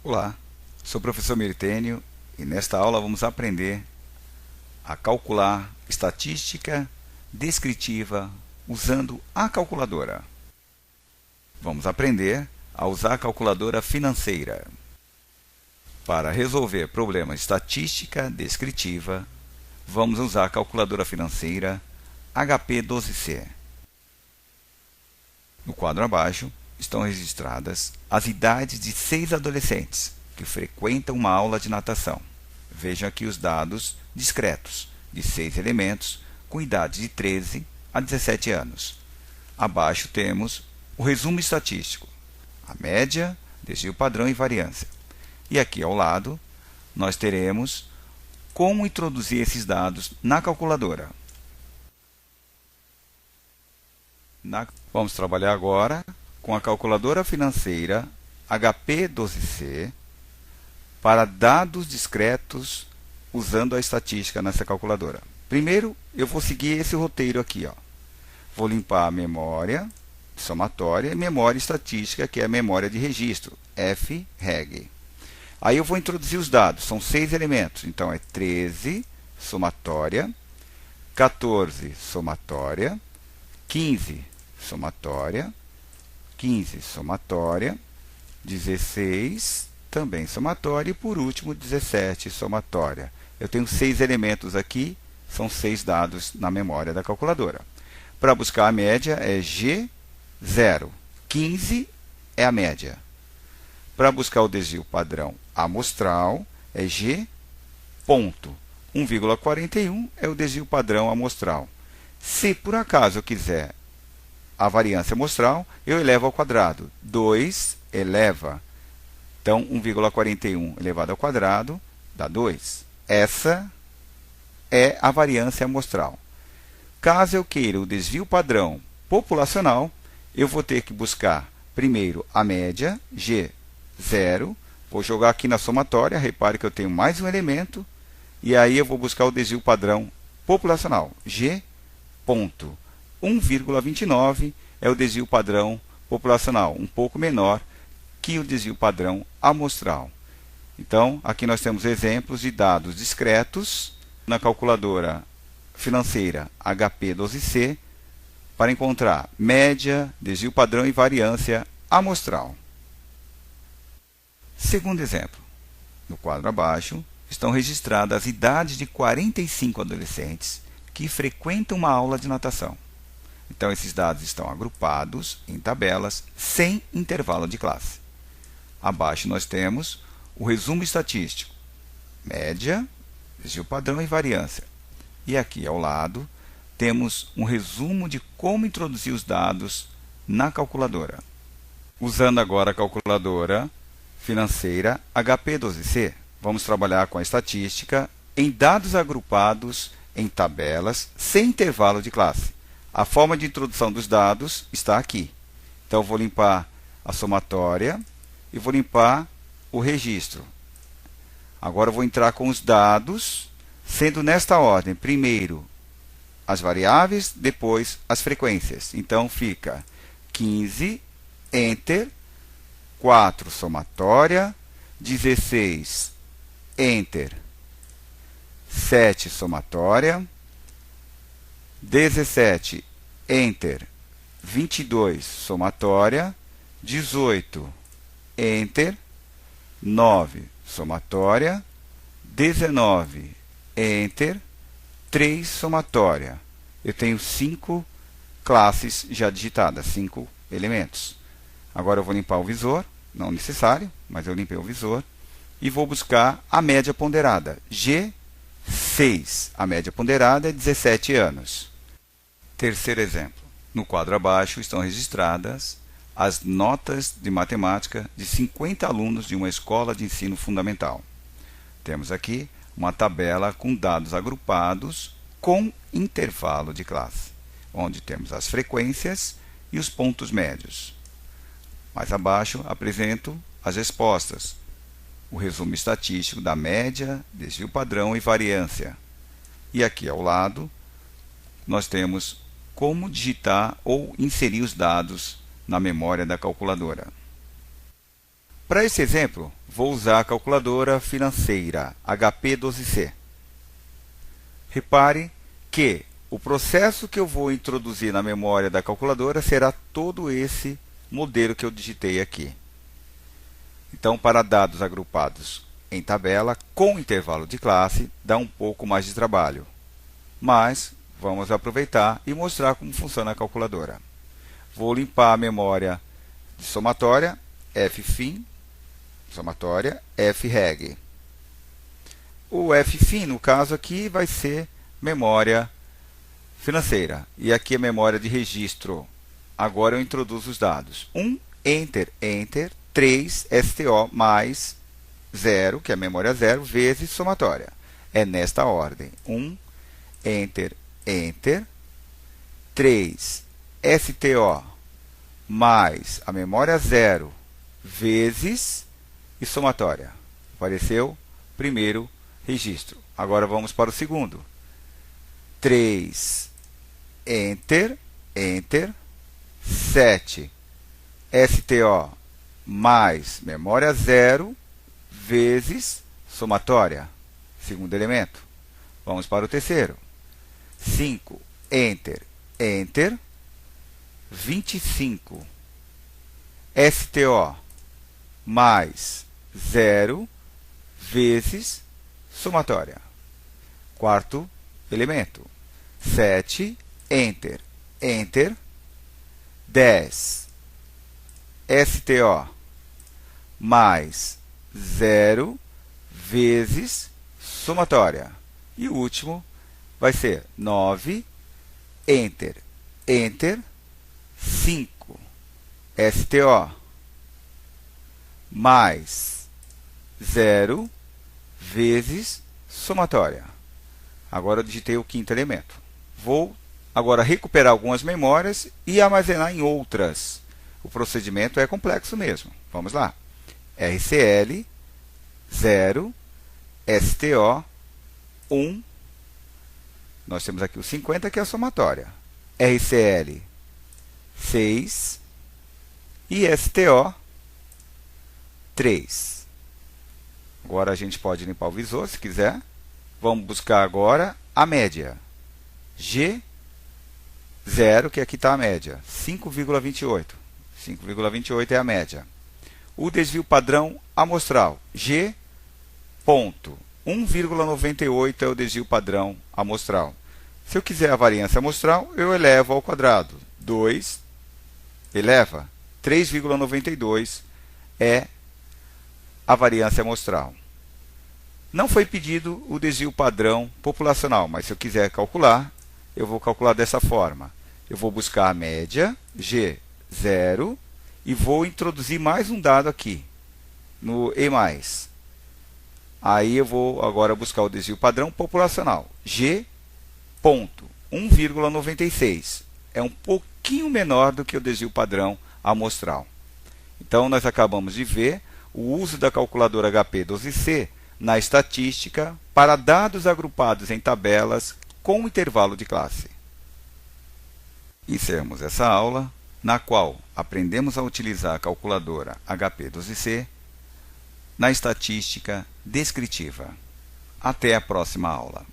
Olá, sou o professor Meritênio e nesta aula vamos aprender a calcular estatística descritiva usando a calculadora. Vamos aprender a usar a calculadora financeira. Para resolver problemas de estatística descritiva, vamos usar a calculadora financeira HP12C. No quadro abaixo estão registradas as idades de 6 adolescentes que frequentam uma aula de natação. Vejam aqui os dados discretos de 6 elementos com idade de 13 a 17 anos. Abaixo temos o resumo estatístico, a média, desvio padrão e variância. E aqui ao lado nós teremos como introduzir esses dados na calculadora. Vamos trabalhar agora com a calculadora financeira HP12C para dados discretos usando a estatística nessa calculadora. Primeiro, eu vou seguir esse roteiro aqui. Vou limpar a memória somatória e memória estatística, que é a memória de registro, FREG. Aí eu vou introduzir os dados, são 6 elementos, então é 13 somatória, 14 somatória, 15 somatória, 15 somatória, 16 também somatória e por último 17 somatória. Eu tenho 6 elementos aqui, são 6 dados na memória da calculadora. Para buscar a média é G0, 15 é a média. Para buscar o desvio padrão amostral é G ponto. 1,41 é o desvio padrão amostral. Se por acaso eu quiser a variância amostral, eu elevo ao quadrado. 2 eleva. Então, 1,41 elevado ao quadrado dá 2. Essa é a variância amostral. Caso eu queira o desvio padrão populacional, eu vou ter que buscar primeiro a média, G0. Vou jogar aqui na somatória, repare que eu tenho mais um elemento. E aí eu vou buscar o desvio padrão populacional, G ponto. 1,29 é o desvio padrão populacional, um pouco menor que o desvio padrão amostral. Então, aqui nós temos exemplos de dados discretos na calculadora financeira HP12C para encontrar média, desvio padrão e variância amostral. Segundo exemplo, no quadro abaixo estão registradas as idades de 45 adolescentes que frequentam uma aula de natação. Então, esses dados estão agrupados em tabelas sem intervalo de classe. Abaixo nós temos o resumo estatístico, média, desvio padrão e variância. E aqui ao lado temos um resumo de como introduzir os dados na calculadora. Usando agora a calculadora financeira HP12C, vamos trabalhar com a estatística em dados agrupados em tabelas sem intervalo de classe. A forma de introdução dos dados está aqui. Então, eu vou limpar a somatória e vou limpar o registro. Agora, eu vou entrar com os dados, sendo nesta ordem. Primeiro, as variáveis, depois as frequências. Então, fica 15, Enter, 4, somatória, 16, Enter, 7, somatória, 17, Enter, 22, somatória, 18, Enter, 9, somatória, 19, Enter, 3, somatória. Eu tenho 5 classes já digitadas, 5 elementos. Agora eu vou limpar o visor, não necessário, mas eu limpei o visor, e vou buscar a média ponderada, G6. A média ponderada é 17 anos. Terceiro exemplo. No quadro abaixo estão registradas as notas de matemática de 50 alunos de uma escola de ensino fundamental. Temos aqui uma tabela com dados agrupados com intervalo de classe, onde temos as frequências e os pontos médios. Mais abaixo apresento as respostas, o resumo estatístico da média, desvio padrão e variância. E aqui ao lado nós temos como digitar ou inserir os dados na memória da calculadora. Para esse exemplo, vou usar a calculadora financeira HP12C. Repare que o processo que eu vou introduzir na memória da calculadora será todo esse modelo que eu digitei aqui. Então, para dados agrupados em tabela com intervalo de classe, dá um pouco mais de trabalho. Mas vamos aproveitar e mostrar como funciona a calculadora. Vou limpar a memória de somatória, ffin, somatória, freg. O ffin, no caso aqui, vai ser memória financeira. E aqui é memória de registro. Agora eu introduzo os dados. 1, enter, enter, 3, STO mais 0, que é memória 0, vezes somatória. É nesta ordem. 1, enter, enter, 3, STO mais a memória 0 vezes e somatória. Apareceu primeiro registro. Agora vamos para o segundo. 3, enter, enter, 7, STO mais memória 0 vezes somatória. Segundo elemento. Vamos para o terceiro. 5, enter, enter, 25, STO mais 0 vezes somatória. Quarto elemento. 7, enter, enter, 10, STO mais 0 vezes somatória. E o último vai ser 9, enter, enter, 5, STO mais 0 vezes somatória. Agora eu digitei o quinto elemento. Vou agora recuperar algumas memórias e armazenar em outras. O procedimento é complexo mesmo. Vamos lá. RCL 0, STO 1. Nós temos aqui o 50, que é a somatória. RCL 6 e STO 3. Agora a gente pode limpar o visor se quiser. Vamos buscar agora a média. G0, que aqui está a média, 5,28. 5,28 é a média. O desvio padrão amostral, G ponto 1,98 é o desvio padrão amostral. Se eu quiser a variância amostral, eu elevo ao quadrado. 2 eleva 3,92 é a variância amostral. Não foi pedido o desvio padrão populacional, mas se eu quiser calcular, eu vou calcular dessa forma. Eu vou buscar a média, G0, e vou introduzir mais um dado aqui, no E+. Aí eu vou agora buscar o desvio padrão populacional, G.1,96. É um pouquinho menor do que o desvio padrão amostral. Então, nós acabamos de ver o uso da calculadora HP12C na estatística para dados agrupados em tabelas com intervalo de classe. Encerramos essa aula, na qual aprendemos a utilizar a calculadora HP12C na estatística descritiva. Até a próxima aula.